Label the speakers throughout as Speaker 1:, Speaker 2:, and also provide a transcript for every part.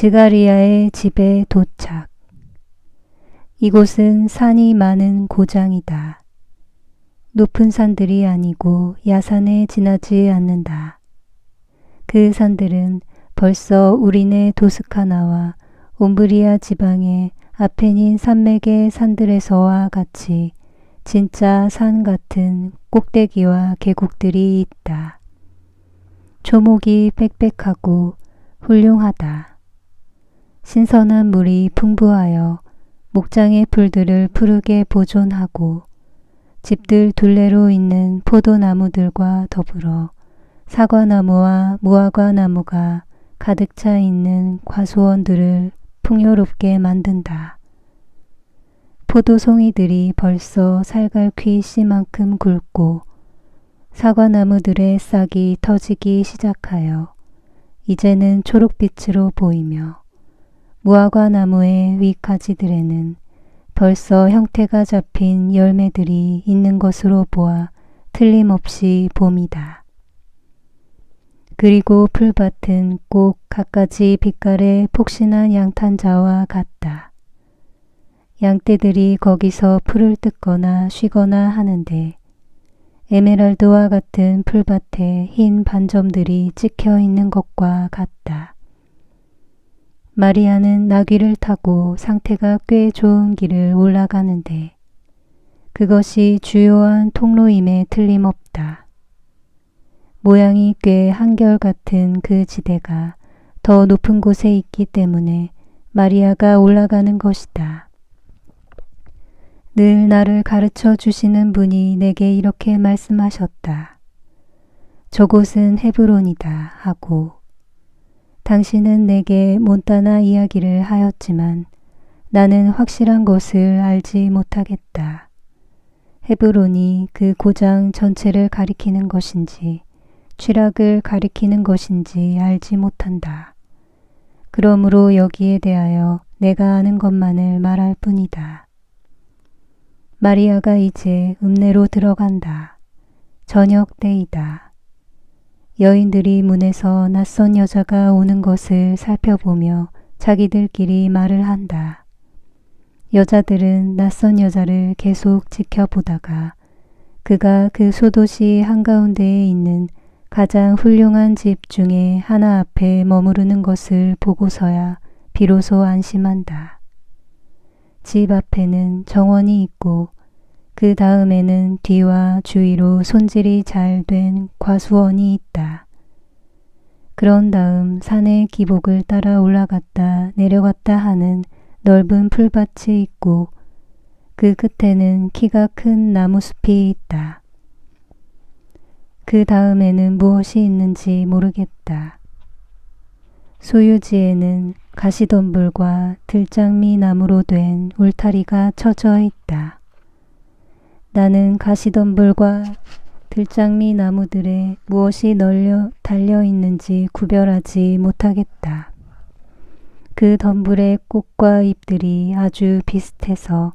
Speaker 1: 드가리아의 집에 도착. 이곳은 산이 많은 고장이다. 높은 산들이 아니고 야산에 지나지 않는다. 그 산들은 벌써 우리네 도스카나와 옴브리아 지방의 아펜닌 산맥의 산들에서와 같이 진짜 산 같은 꼭대기와 계곡들이 있다. 초목이 빽빽하고 훌륭하다. 신선한 물이 풍부하여 목장의 풀들을 푸르게 보존하고 집들 둘레로 있는 포도나무들과 더불어 사과나무와 무화과나무가 가득 차 있는 과수원들을 풍요롭게 만든다. 포도송이들이 벌써 살갈퀴 씨만큼 굵고 사과나무들의 싹이 터지기 시작하여 이제는 초록빛으로 보이며 무화과나무의 윗가지들에는 벌써 형태가 잡힌 열매들이 있는 것으로 보아 틀림없이 봄이다. 그리고 풀밭은 꼭 갖가지 빛깔의 폭신한 양탄자와 같다. 양떼들이 거기서 풀을 뜯거나 쉬거나 하는데 에메랄드와 같은 풀밭에 흰 반점들이 찍혀 있는 것과 같다. 마리아는 나귀를 타고 상태가 꽤 좋은 길을 올라가는데 그것이 주요한 통로임에 틀림없다. 모양이 꽤 한결같은 그 지대가 더 높은 곳에 있기 때문에 마리아가 올라가는 것이다. 늘 나를 가르쳐 주시는 분이 내게 이렇게 말씀하셨다. 저곳은 헤브론이다 하고 당신은 내게 몬따나 이야기를 하였지만 나는 확실한 것을 알지 못하겠다. 헤브론이 그 고장 전체를 가리키는 것인지 취락을 가리키는 것인지 알지 못한다. 그러므로 여기에 대하여 내가 아는 것만을 말할 뿐이다. 마리아가 이제 읍내로 들어간다. 저녁 때이다. 여인들이 문에서 낯선 여자가 오는 것을 살펴보며 자기들끼리 말을 한다. 여자들은 낯선 여자를 계속 지켜보다가 그가 그 소도시 한가운데에 있는 가장 훌륭한 집 중에 하나 앞에 머무르는 것을 보고서야 비로소 안심한다. 집 앞에는 정원이 있고 그 다음에는 뒤와 주위로 손질이 잘 된 과수원이 있다. 그런 다음 산의 기복을 따라 올라갔다 내려갔다 하는 넓은 풀밭이 있고 그 끝에는 키가 큰 나무숲이 있다. 그 다음에는 무엇이 있는지 모르겠다. 소유지에는 가시덤불과 들장미 나무로 된 울타리가 쳐져 있다. 나는 가시덤불과 들장미 나무들에 무엇이 널려 달려 있는지 구별하지 못하겠다. 그 덤불의 꽃과 잎들이 아주 비슷해서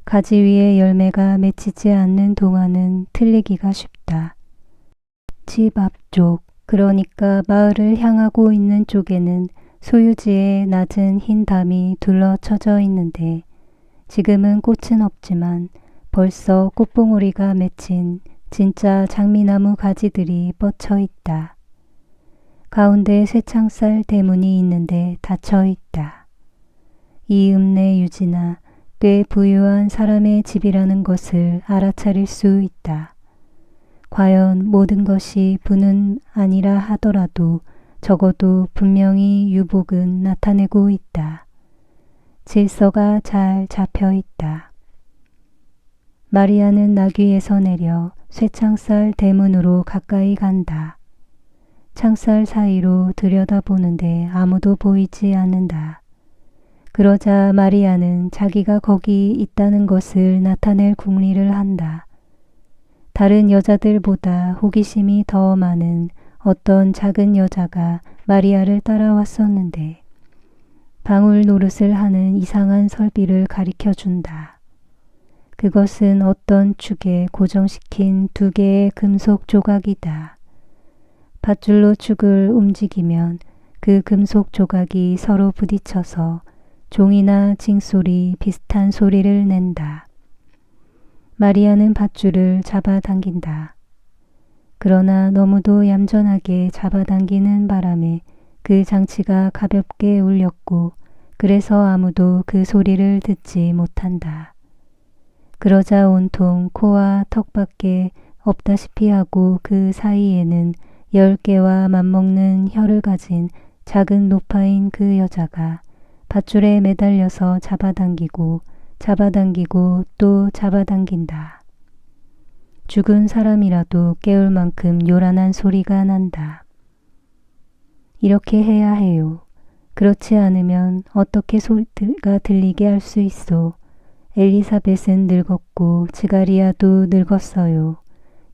Speaker 1: 가지 위에 열매가 맺히지 않는 동안은 틀리기가 쉽다. 집 앞쪽, 그러니까 마을을 향하고 있는 쪽에는 소유지에 낮은 흰 담이 둘러쳐져 있는데 지금은 꽃은 없지만 벌써 꽃봉오리가 맺힌 진짜 장미나무 가지들이 뻗쳐 있다. 가운데 쇠창살 대문이 있는데 닫혀 있다. 이 읍내 유지나 꽤 부유한 사람의 집이라는 것을 알아차릴 수 있다. 과연 모든 것이 부는 아니라 하더라도 적어도 분명히 유복은 나타내고 있다. 질서가 잘 잡혀 있다. 마리아는 나귀에서 내려 쇠창살 대문으로 가까이 간다. 창살 사이로 들여다보는데 아무도 보이지 않는다. 그러자 마리아는 자기가 거기 있다는 것을 나타낼 궁리를 한다. 다른 여자들보다 호기심이 더 많은 어떤 작은 여자가 마리아를 따라왔었는데 방울 노릇을 하는 이상한 설비를 가리켜준다. 그것은 어떤 축에 고정시킨 2개의 금속 조각이다. 밧줄로 축을 움직이면 그 금속 조각이 서로 부딪혀서 종이나 징소리 비슷한 소리를 낸다. 마리아는 밧줄을 잡아당긴다. 그러나 너무도 얌전하게 잡아당기는 바람에 그 장치가 가볍게 울렸고 그래서 아무도 그 소리를 듣지 못한다. 그러자 온통 코와 턱밖에 없다시피 하고 그 사이에는 10개와 맞먹는 혀를 가진 작은 노파인 그 여자가 밧줄에 매달려서 잡아당기고 또 잡아당긴다. 죽은 사람이라도 깨울 만큼 요란한 소리가 난다. 이렇게 해야 해요. 그렇지 않으면 어떻게 소리가 들리게 할 수 있소. 엘리사벳은 늙었고 지가리아도 늙었어요.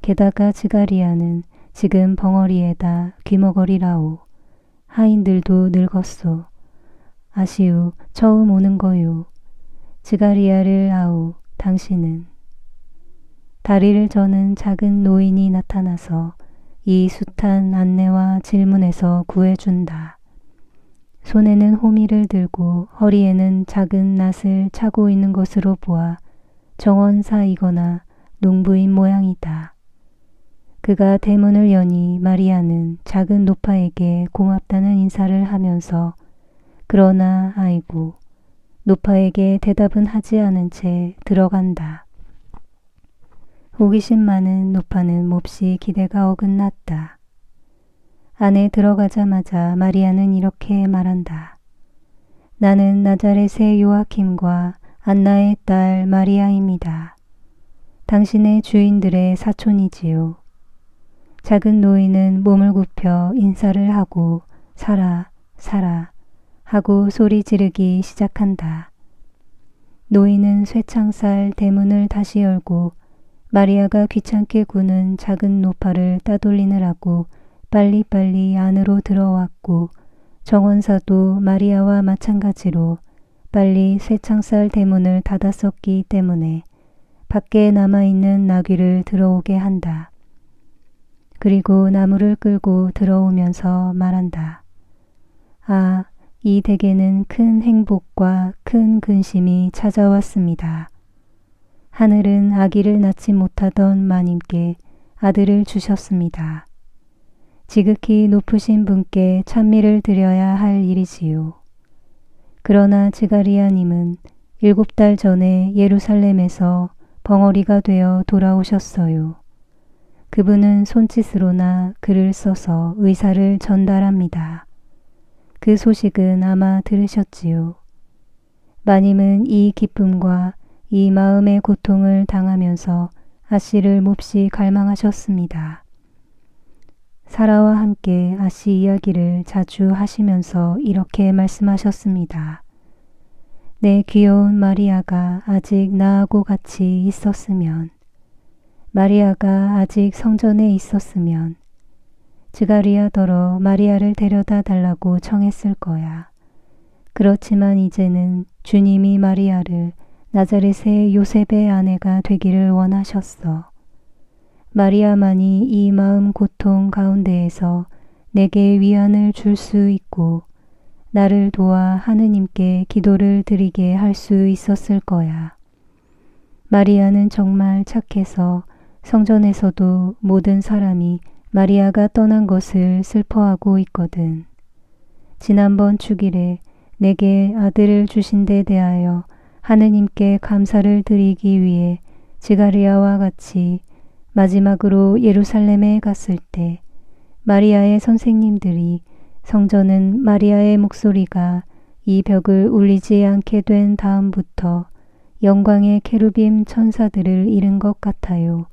Speaker 1: 게다가 지가리아는 지금 벙어리에다 귀머거리라오. 하인들도 늙었소. 아시우 처음 오는 거요. 지가리아를 아우 당신은. 다리를 저는 작은 노인이 나타나서 이 숱한 안내와 질문에서 구해준다. 손에는 호미를 들고 허리에는 작은 낫을 차고 있는 것으로 보아 정원사이거나 농부인 모양이다. 그가 대문을 여니 마리아는 작은 노파에게 고맙다는 인사를 하면서 그러나 아이고 노파에게 대답은 하지 않은 채 들어간다. 호기심 많은 노파는 몹시 기대가 어긋났다. 안에 들어가자마자 마리아는 이렇게 말한다. 나는 나자렛의 요아킴과 안나의 딸 마리아입니다. 당신의 주인들의 사촌이지요. 작은 노인은 몸을 굽혀 인사를 하고 살아 하고 소리 지르기 시작한다. 노인은 쇠창살 대문을 다시 열고 마리아가 귀찮게 구는 작은 노파를 따돌리느라고 빨리빨리 안으로 들어왔고 정원사도 마리아와 마찬가지로 빨리 쇠창살 대문을 닫았었기 때문에 밖에 남아있는 나귀를 들어오게 한다. 그리고 나무를 끌고 들어오면서 말한다. 아, 이 댁에는 큰 행복과 큰 근심이 찾아왔습니다. 하늘은 아기를 낳지 못하던 마님께 아들을 주셨습니다. 지극히 높으신 분께 찬미를 드려야 할 일이지요. 그러나 지가리아님은 7달 전에 예루살렘에서 벙어리가 되어 돌아오셨어요. 그분은 손짓으로나 글을 써서 의사를 전달합니다. 그 소식은 아마 들으셨지요. 마님은 이 기쁨과 이 마음의 고통을 당하면서 아씨를 몹시 갈망하셨습니다. 사라와 함께 아씨 이야기를 자주 하시면서 이렇게 말씀하셨습니다. 내 귀여운 마리아가 아직 나하고 같이 있었으면, 마리아가 아직 성전에 있었으면 지가리아더러 마리아를 데려다 달라고 청했을 거야. 그렇지만 이제는 주님이 마리아를 나자렛의 요셉의 아내가 되기를 원하셨어. 마리아만이 이 마음 고통 가운데에서 내게 위안을 줄 수 있고 나를 도와 하느님께 기도를 드리게 할 수 있었을 거야. 마리아는 정말 착해서 성전에서도 모든 사람이 마리아가 떠난 것을 슬퍼하고 있거든. 지난번 축일에 내게 아들을 주신 데 대하여 하느님께 감사를 드리기 위해 지가리아와 같이 마지막으로 예루살렘에 갔을 때 마리아의 선생님들이 성전은 마리아의 목소리가 이 벽을 울리지 않게 된 다음부터 영광의 케루빔 천사들을 잃은 것 같아요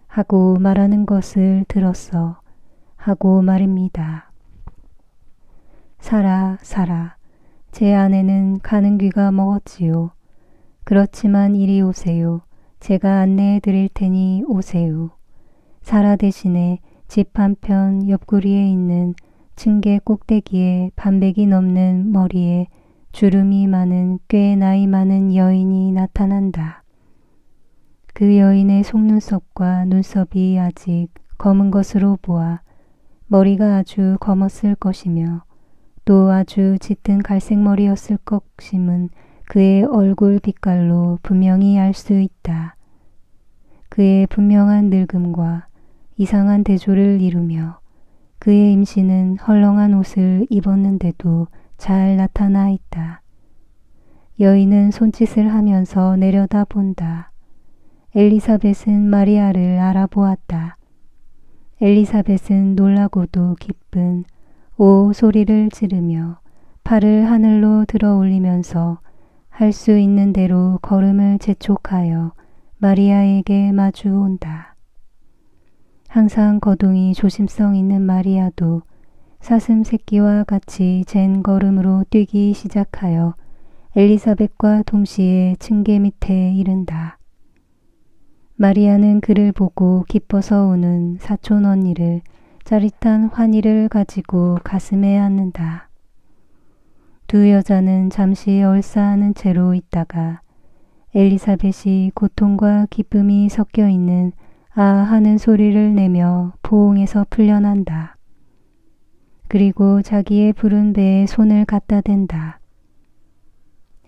Speaker 1: 하고 말하는 것을 들었어 하고 말입니다. 사라 제 아내는 가는 귀가 먹었지요. 그렇지만 이리 오세요. 제가 안내해 드릴 테니 오세요. 사라 대신에 집 한편 옆구리에 있는 층계 꼭대기에 반백이 넘는 머리에 주름이 많은 꽤 나이 많은 여인이 나타난다. 그 여인의 속눈썹과 눈썹이 아직 검은 것으로 보아 머리가 아주 검었을 것이며 또 아주 짙은 갈색 머리였을 것임은 그의 얼굴 빛깔로 분명히 알 수 있다. 그의 분명한 늙음과 이상한 대조를 이루며 그의 임신은 헐렁한 옷을 입었는데도 잘 나타나 있다. 여인은 손짓을 하면서 내려다본다. 엘리사벳은 마리아를 알아보았다. 엘리사벳은 놀라고도 기쁜 오 소리를 지르며 팔을 하늘로 들어 올리면서 할 수 있는 대로 걸음을 재촉하여 마리아에게 마주 온다. 항상 거동이 조심성 있는 마리아도 사슴 새끼와 같이 잰 걸음으로 뛰기 시작하여 엘리사벳과 동시에 층계 밑에 이른다. 마리아는 그를 보고 기뻐서 우는 사촌 언니를 짜릿한 환희를 가지고 가슴에 안는다. 두 여자는 잠시 얼싸하는 채로 있다가 엘리사벳이 고통과 기쁨이 섞여 있는 아 하는 소리를 내며 포옹에서 풀려난다. 그리고 자기의 푸른 배에 손을 갖다 댄다.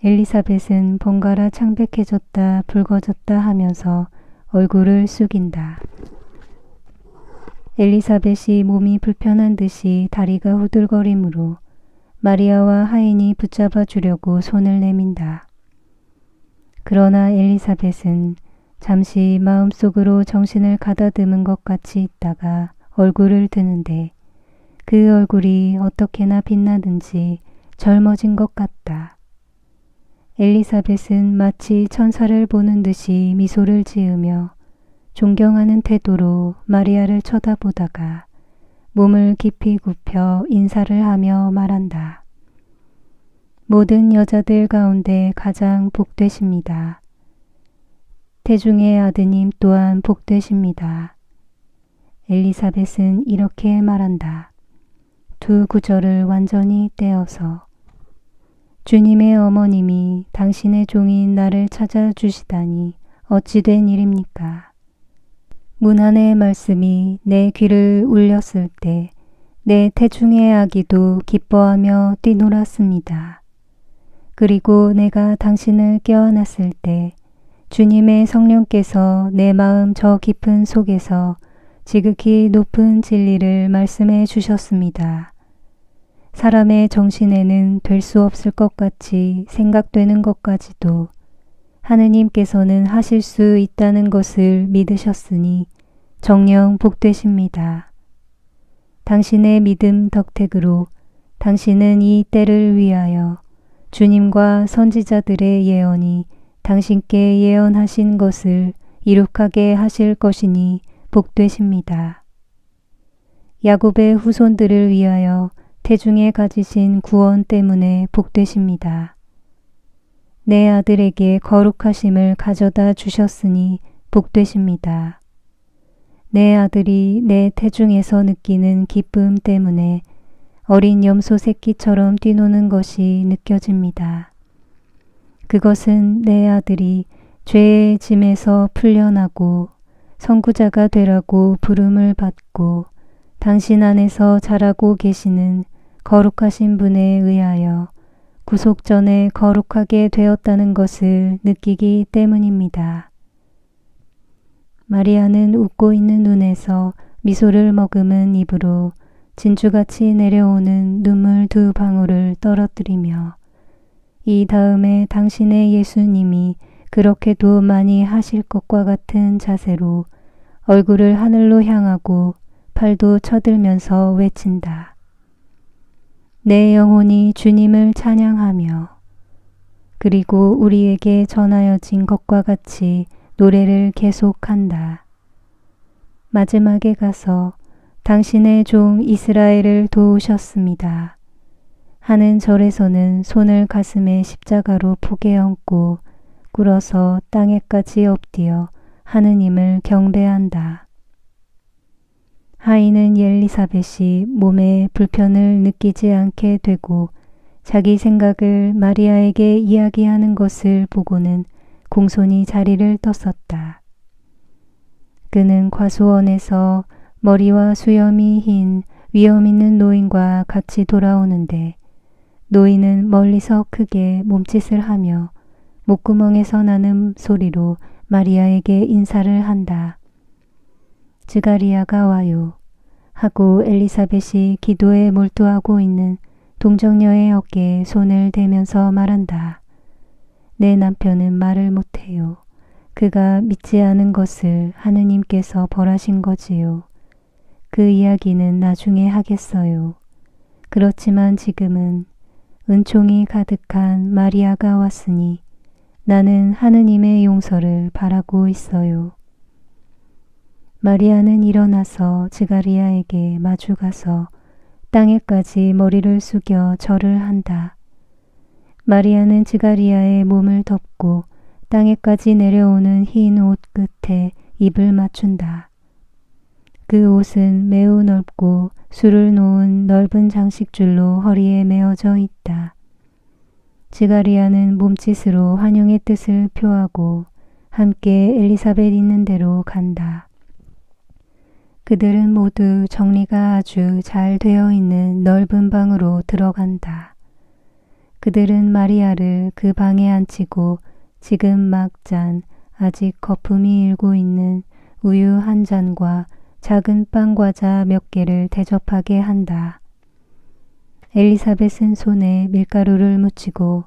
Speaker 1: 엘리사벳은 번갈아 창백해졌다 붉어졌다 하면서 얼굴을 숙인다. 엘리사벳이 몸이 불편한 듯이 다리가 후들거리므로 마리아와 하인이 붙잡아 주려고 손을 내민다. 그러나 엘리사벳은 잠시 마음속으로 정신을 가다듬은 것 같이 있다가 얼굴을 드는데 그 얼굴이 어떻게나 빛나든지 젊어진 것 같다. 엘리사벳은 마치 천사를 보는 듯이 미소를 지으며 존경하는 태도로 마리아를 쳐다보다가 몸을 깊이 굽혀 인사를 하며 말한다. 모든 여자들 가운데 가장 복되십니다. 태중의 아드님 또한 복되십니다. 엘리사벳은 이렇게 말한다. 두 구절을 완전히 떼어서 주님의 어머님이 당신의 종인 나를 찾아주시다니 어찌 된 일입니까? 문 안의 말씀이 내 귀를 울렸을 때 내 태중의 아기도 기뻐하며 뛰놀았습니다. 그리고 내가 당신을 껴안았을 때 주님의 성령께서 내 마음 저 깊은 속에서 지극히 높은 진리를 말씀해 주셨습니다. 사람의 정신에는 될 수 없을 것 같이 생각되는 것까지도 하느님께서는 하실 수 있다는 것을 믿으셨으니 정녕 복되십니다. 당신의 믿음 덕택으로 당신은 이 때를 위하여 주님과 선지자들의 예언이 당신께 예언하신 것을 이룩하게 하실 것이니 복되십니다. 야곱의 후손들을 위하여 태중에 가지신 구원 때문에 복되십니다. 내 아들에게 거룩하심을 가져다 주셨으니 복되십니다. 내 아들이 내 태중에서 느끼는 기쁨 때문에 어린 염소 새끼처럼 뛰노는 것이 느껴집니다. 그것은 내 아들이 죄의 짐에서 풀려나고 선구자가 되라고 부름을 받고 당신 안에서 자라고 계시는 거룩하신 분에 의하여 구속 전에 거룩하게 되었다는 것을 느끼기 때문입니다. 마리아는 웃고 있는 눈에서 미소를 머금은 입으로 진주같이 내려오는 눈물 두 방울을 떨어뜨리며 이 다음에 당신의 예수님이 그렇게도 많이 하실 것과 같은 자세로 얼굴을 하늘로 향하고 팔도 쳐들면서 외친다. 내 영혼이 주님을 찬양하며 그리고 우리에게 전하여진 것과 같이 노래를 계속한다. 마지막에 가서 당신의 종 이스라엘을 도우셨습니다. 하는 절에서는 손을 가슴에 십자가로 포개 얹고 꿇어서 땅에까지 엎드려 하느님을 경배한다. 하인은 엘리사벳이 몸에 불편을 느끼지 않게 되고 자기 생각을 마리아에게 이야기하는 것을 보고는 공손히 자리를 떴었다. 그는 과수원에서 머리와 수염이 흰 위험 있는 노인과 같이 돌아오는데 노인은 멀리서 크게 몸짓을 하며 목구멍에서 나는 소리로 마리아에게 인사를 한다. 즈가리아가 와요. 하고 엘리사벳이 기도에 몰두하고 있는 동정녀의 어깨에 손을 대면서 말한다. 내 남편은 말을 못해요. 그가 믿지 않은 것을 하느님께서 벌하신 거지요. 그 이야기는 나중에 하겠어요. 그렇지만 지금은 은총이 가득한 마리아가 왔으니 나는 하느님의 용서를 바라고 있어요. 마리아는 일어나서 즈가리아에게 마주가서 땅에까지 머리를 숙여 절을 한다. 마리아는 즈가리아의 몸을 덮고 땅에까지 내려오는 흰 옷 끝에 입을 맞춘다. 그 옷은 매우 넓고 술을 놓은 넓은 장식줄로 허리에 메어져 있다. 즈가리아는 몸짓으로 환영의 뜻을 표하고 함께 엘리사벳 있는 데로 간다. 그들은 모두 정리가 아주 잘 되어 있는 넓은 방으로 들어간다. 그들은 마리아를 그 방에 앉히고 지금 막 짠 아직 거품이 일고 있는 우유 한 잔과 작은 빵 과자 몇 개를 대접하게 한다. 엘리사벳은 손에 밀가루를 묻히고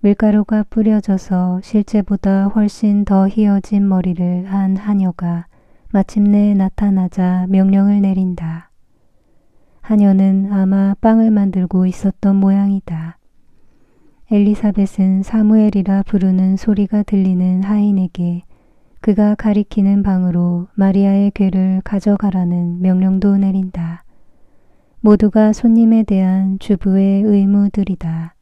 Speaker 1: 밀가루가 뿌려져서 실제보다 훨씬 더 휘어진 머리를 한 하녀가 마침내 나타나자 명령을 내린다. 하녀는 아마 빵을 만들고 있었던 모양이다. 엘리사벳은 사무엘이라 부르는 소리가 들리는 하인에게 그가 가리키는 방으로 마리아의 궤를 가져가라는 명령도 내린다. 모두가 손님에 대한 주부의 의무들이다.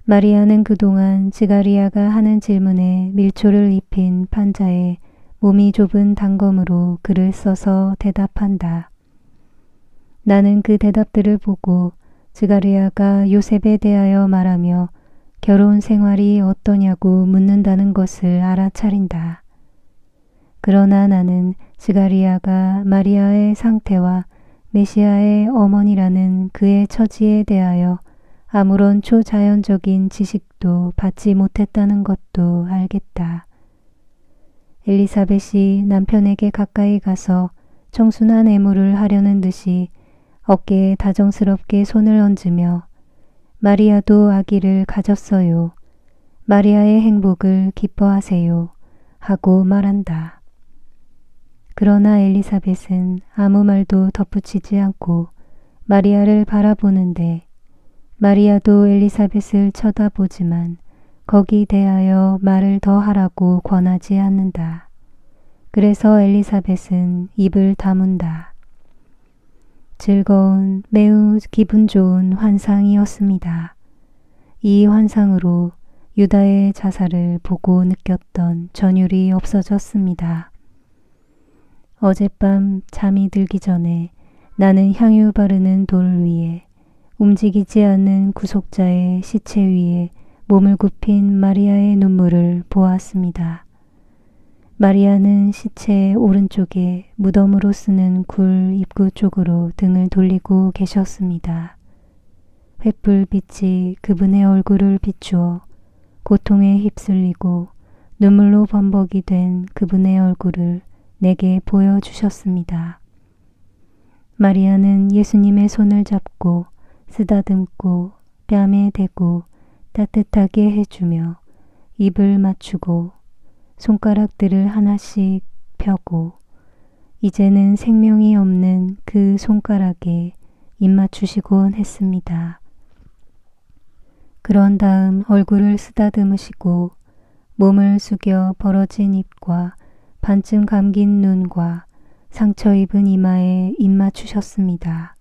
Speaker 1: 마리아는 그동안 즈가리아가 하는 질문에 밀초를 입힌 판자에 몸이 좁은 단검으로 글을 써서 대답한다. 나는 그 대답들을 보고 즈가리아가 요셉에 대하여 말하며 결혼 생활이 어떠냐고 묻는다는 것을 알아차린다. 그러나 나는 즈가리아가 마리아의 상태와 메시아의 어머니라는 그의 처지에 대하여 아무런 초자연적인 지식도 받지 못했다는 것도 알겠다. 엘리사벳이 남편에게 가까이 가서 청순한 애무를 하려는 듯이 어깨에 다정스럽게 손을 얹으며 마리아도 아기를 가졌어요. 마리아의 행복을 기뻐하세요. 하고 말한다. 그러나 엘리사벳은 아무 말도 덧붙이지 않고 마리아를 바라보는데 마리아도 엘리사벳을 쳐다보지만 거기 대하여 말을 더 하라고 권하지 않는다. 그래서 엘리사벳은 입을 다문다. 즐거운 매우 기분 좋은 환상이었습니다. 이 환상으로 유다의 자살을 보고 느꼈던 전율이 없어졌습니다. 어젯밤 잠이 들기 전에 나는 향유 바르는 돌 위에 움직이지 않는 구속자의 시체 위에 몸을 굽힌 마리아의 눈물을 보았습니다. 마리아는 시체의 오른쪽에 무덤으로 쓰는 굴 입구 쪽으로 등을 돌리고 계셨습니다. 횃불빛이 그분의 얼굴을 비추어 고통에 휩쓸리고 눈물로 범벅이 된 그분의 얼굴을 내게 보여주셨습니다. 마리아는 예수님의 손을 잡고 쓰다듬고 뺨에 대고 따뜻하게 해주며 입을 맞추고 손가락들을 하나씩 펴고 이제는 생명이 없는 그 손가락에 입 맞추시곤 했습니다. 그런 다음 얼굴을 쓰다듬으시고 몸을 숙여 벌어진 입과 반쯤 감긴 눈과 상처 입은 이마에 입 맞추셨습니다.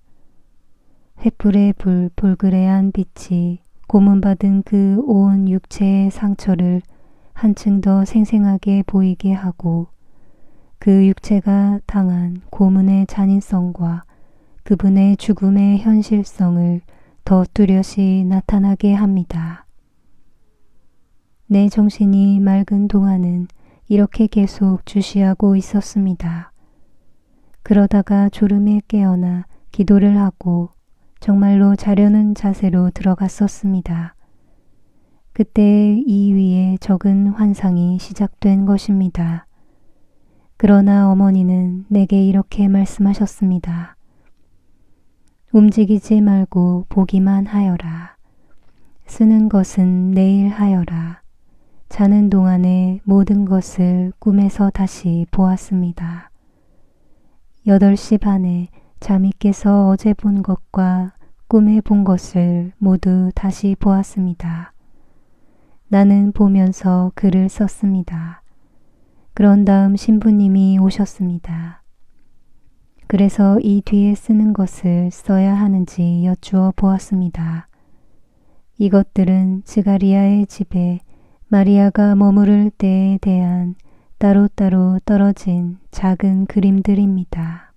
Speaker 1: 횃불의 볼그레한 빛이 고문받은 그 온 육체의 상처를 한층 더 생생하게 보이게 하고 그 육체가 당한 고문의 잔인성과 그분의 죽음의 현실성을 더 뚜렷이 나타나게 합니다. 내 정신이 맑은 동안은 이렇게 계속 주시하고 있었습니다. 그러다가 졸음에 깨어나 기도를 하고 정말로 자려는 자세로 들어갔었습니다. 그때 이 위에 적은 환상이 시작된 것입니다. 그러나 어머니는 내게 이렇게 말씀하셨습니다. 움직이지 말고 보기만 하여라. 쓰는 것은 내일 하여라. 자는 동안에 모든 것을 꿈에서 다시 보았습니다. 8시 반에 잠이 깨서 어제 본 것과 꿈에 본 것을 모두 다시 보았습니다. 나는 보면서 글을 썼습니다. 그런 다음 신부님이 오셨습니다. 그래서 이 뒤에 쓰는 것을 써야 하는지 여쭈어 보았습니다. 이것들은 즈가리아의 집에 마리아가 머무를 때에 대한 따로따로 떨어진 작은 그림들입니다.